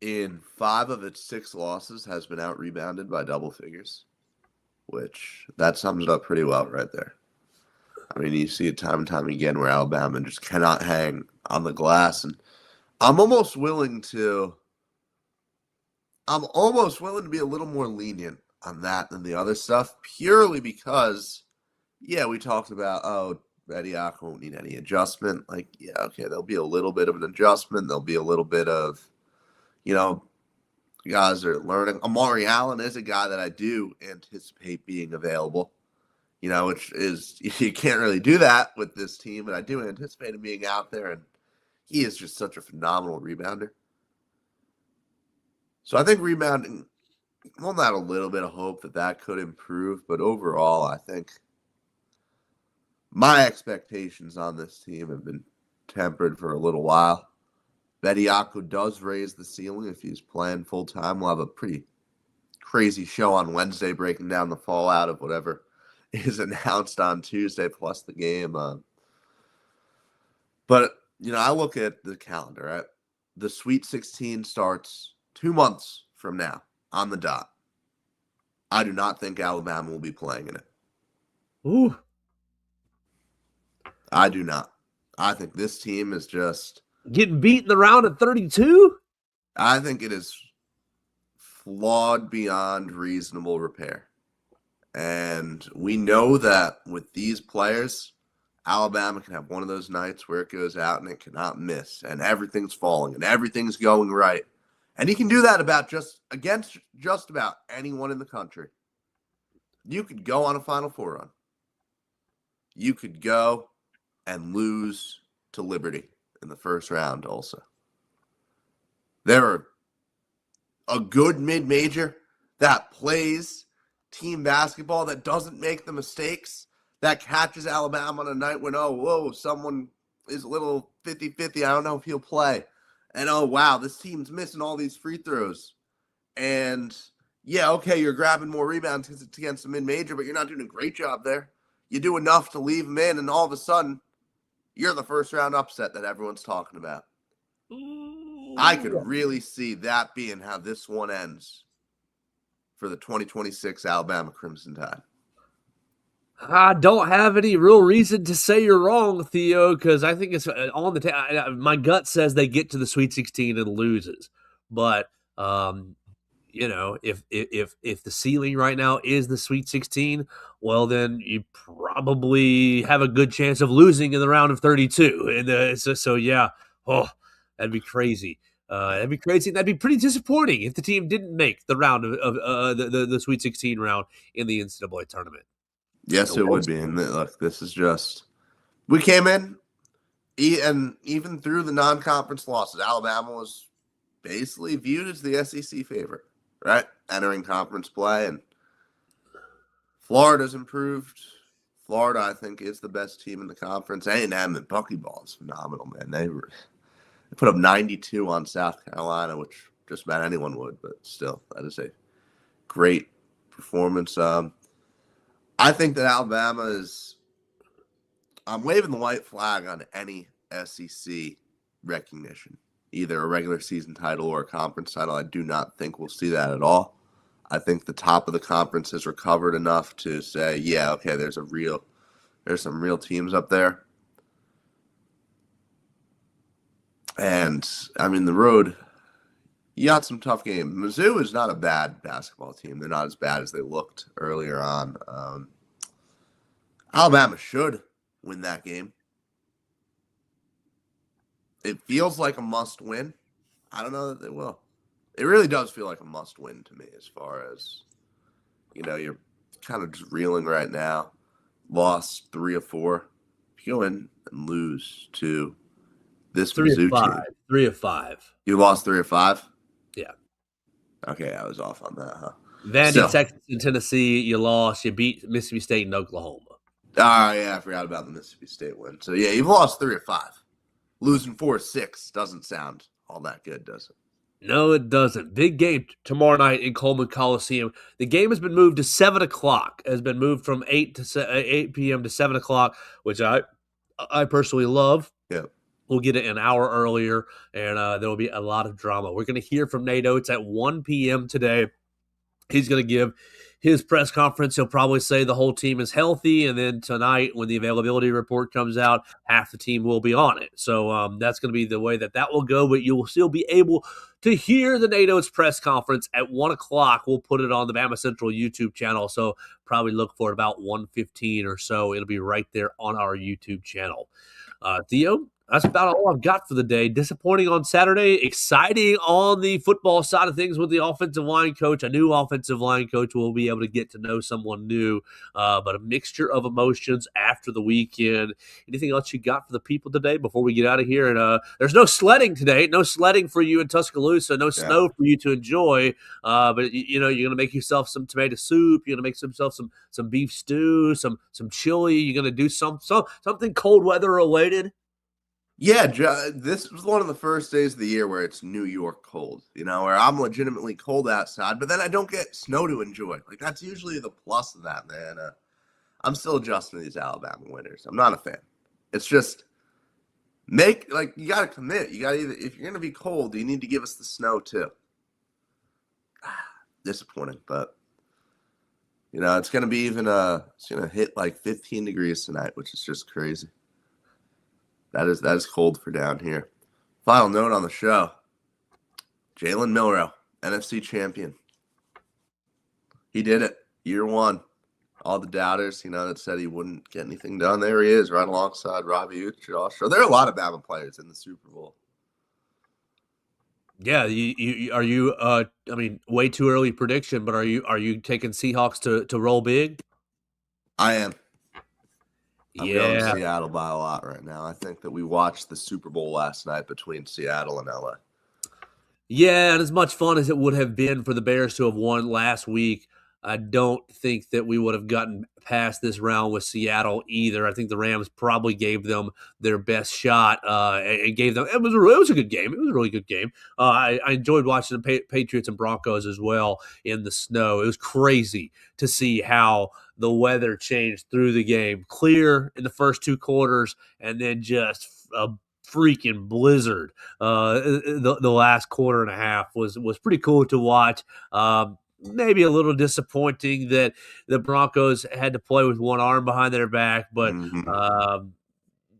S3: in 5 of its 6 losses, has been out-rebounded by double figures, which that sums it up pretty well right there. I mean, you see it time and time again where Alabama just cannot hang on the glass, and I'm almost willing to be a little more lenient on that than the other stuff, purely because, yeah, we talked about, Bediako won't need any adjustment. Like, yeah, okay, there'll be a little bit of an adjustment. There'll be a little bit of, guys are learning. Amari Allen is a guy that I do anticipate being available, which is, you can't really do that with this team, but I do anticipate him being out there, and he is just such a phenomenal rebounder. So I think rebounding, well, not a little bit of hope that could improve, but overall, I think my expectations on this team have been tempered for a little while. Bediako does raise the ceiling if he's playing full-time. We'll have a pretty crazy show on Wednesday breaking down the fallout of whatever is announced on Tuesday plus the game. But, I look at the calendar, right? The Sweet 16 starts 2 months from now on the dot. I do not think Alabama will be playing in it.
S2: Ooh.
S3: I do not. I think this team is just
S2: getting beat in the round of 32?
S3: I think it is flawed beyond reasonable repair. And we know that with these players, Alabama can have one of those nights where it goes out and it cannot miss, and everything's falling and everything's going right. And he can do that against just about anyone in the country. You could go on a Final Four run. You could go and lose to Liberty in the first round also. There are a good mid-major that plays team basketball, that doesn't make the mistakes, that catches Alabama on a night when, someone is a little 50-50. I don't know if he'll play. And, wow, this team's missing all these free throws. And, yeah, okay, you're grabbing more rebounds because it's against a mid-major, but you're not doing a great job there. You do enough to leave them in, and all of a sudden, you're the first-round upset that everyone's talking about. I could really see that being how this one ends for the 2026 Alabama Crimson Tide.
S2: I don't have any real reason to say you're wrong, Theo, because I think it's on the my gut says they get to the Sweet 16 and loses. But, if the ceiling right now is the Sweet 16, well, then you probably have a good chance of losing in the round of 32. And that'd be crazy. That'd be crazy. That'd be pretty disappointing if the team didn't make the round of the Sweet 16 round in the NCAA tournament.
S3: Yes, it would be. And look, this is just – we came in, and even through the non-conference losses, Alabama was basically viewed as the SEC favorite, right? Entering conference play, and Florida's improved. Florida, I think, is the best team in the conference. A&M and Buckyball is phenomenal, man. They put up 92 on South Carolina, which just about anyone would, but still, that is a great performance. I think that Alabama is – I'm waving the white flag on any SEC recognition, either a regular season title or a conference title. I do not think we'll see that at all. I think the top of the conference has recovered enough to say, yeah, okay, there's some real teams up there. And, I mean, the road, you got some tough games. Mizzou is not a bad basketball team. They're not as bad as they looked earlier on. Alabama should win that game. It feels like a must-win. I don't know that they will. It really does feel like a must-win to me as far as, you're kind of just reeling right now. Lost 3 of 4. If you go in and lose to this Mizzou team.
S2: 3 of 5.
S3: You lost 3 of 5?
S2: Yeah.
S3: Okay, I was off on that, huh?
S2: Vandy, Texas, and Tennessee, you lost. You beat Mississippi State and Oklahoma.
S3: Oh, yeah, I forgot about the Mississippi State win. So, yeah, you've lost 3 of 5. Losing 4 of 6 doesn't sound all that good, does it?
S2: No, it doesn't. Big game tomorrow night in Coleman Coliseum. The game has been moved to 7 o'clock. It has been moved from 8 p.m. to 7 o'clock, which I personally love.
S3: Yeah.
S2: We'll get it an hour earlier, and there will be a lot of drama. We're going to hear from Nate Oates at 1 p.m. today. He's going to give his press conference. He'll probably say the whole team is healthy, and then tonight when the availability report comes out, half the team will be on it. So that's going to be the way that will go, but you will still be able to hear the Nate Oates press conference at 1 o'clock. We'll put it on the BamaCentral YouTube channel, so probably look for it about 1:15 or so. It'll be right there on our YouTube channel. Theo, that's about all I've got for the day. Disappointing on Saturday, exciting on the football side of things with the offensive line coach. A new offensive line coach will be able to get to know someone new, but a mixture of emotions after the weekend. Anything else you got for the people today before we get out of here? And there's no sledding today. No sledding for you in Tuscaloosa. No snow for you to enjoy. But you're going to make yourself some tomato soup. You're going to make yourself some beef stew, some chili. You're going to do something cold weather related.
S3: Yeah, this was one of the first days of the year where it's New York cold, where I'm legitimately cold outside, but then I don't get snow to enjoy. Like, that's usually the plus of that, man. I'm still adjusting to these Alabama winters. I'm not a fan. It's just, you got to commit. You got to if you're going to be cold, you need to give us the snow, too. Disappointing, but, it's going to be it's going to hit like 15 degrees tonight, which is just crazy. That is cold for down here. Final note on the show. Jalen Milroe, NFC champion. He did it. Year 1. All the doubters, that said he wouldn't get anything done. There he is, right alongside Robbie Uchidal. There are a lot of Bama players in the Super Bowl.
S2: Yeah, are you way too early prediction, but are you taking Seahawks to roll big?
S3: I am. I'm going to Seattle by a lot right now. I think that we watched the Super Bowl last night between Seattle and LA.
S2: Yeah, and as much fun as it would have been for the Bears to have won last week, I don't think that we would have gotten past this round with Seattle either. I think the Rams probably gave them their best shot and gave them. It was a good game. It was a really good game. I enjoyed watching the Patriots and Broncos as well in the snow. It was crazy to see how the weather changed through the game. Clear in the first 2 quarters, and then just a freaking blizzard. The last quarter and a half was pretty cool to watch. Maybe a little disappointing that the Broncos had to play with one arm behind their back, but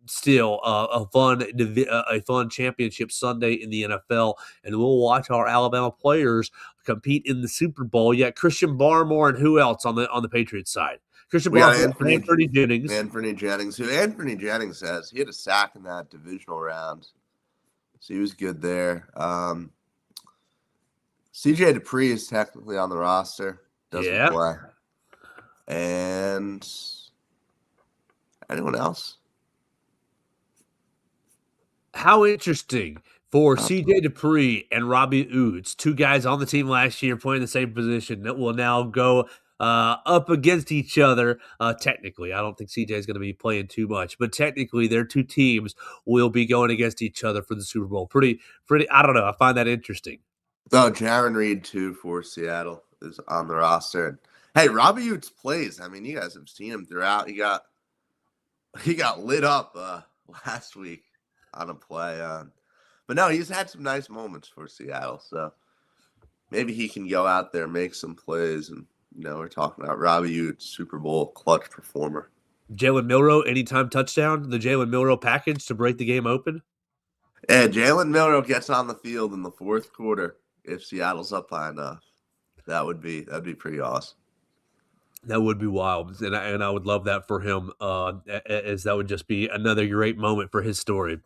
S2: still a fun championship Sunday in the NFL, and we'll watch our Alabama players compete in the Super Bowl. You got Christian Barmore and who else on the Patriots side? Christian Barmore and Anthony Jennings.
S3: Anthony Jennings says he had a sack in that divisional round, so he was good there. CJ Dupree is technically on the roster. Doesn't play. And anyone else?
S2: How interesting for CJ Dupree and Robbie Oots, 2 guys on the team last year playing the same position, that will now go up against each other. Technically, I don't think CJ is going to be playing too much, but technically, their two teams will be going against each other for the Super Bowl. Pretty. I don't know. I find that interesting.
S3: Oh, Jaron Reed too for Seattle is on the roster. And, hey, Robbie Utes plays. I mean, you guys have seen him throughout. He got lit up last week on a play. But no, he's had some nice moments for Seattle. So maybe he can go out there, make some plays, and we're talking about Robbie Utes, Super Bowl clutch performer.
S2: Jalen Milroe, anytime touchdown, the Jalen Milroe package to break the game open.
S3: Yeah, Jalen Milroe gets on the field in the fourth quarter if Seattle's up by enough. That'd be pretty awesome.
S2: That would be wild, and I would love that for him, as that would just be another great moment for his story.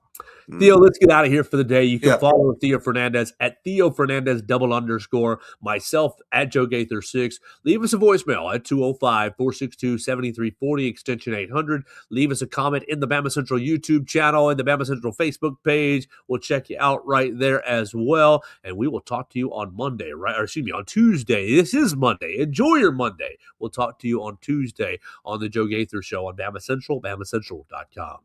S2: Theo, let's get out of here for the day. You can follow Theo Fernandez at Theo Fernandez _. Myself at Joe Gaither 6. Leave us a voicemail at 205-462-7340 extension 800. Leave us a comment in the BamaCentral YouTube channel and the BamaCentral Facebook page. We'll check you out right there as well, and we will talk to you on Monday, on Tuesday. This is Monday. Enjoy your Monday. We'll talk to you on Tuesday on the Joe Gaither Show on BamaCentral, BamaCentral.com.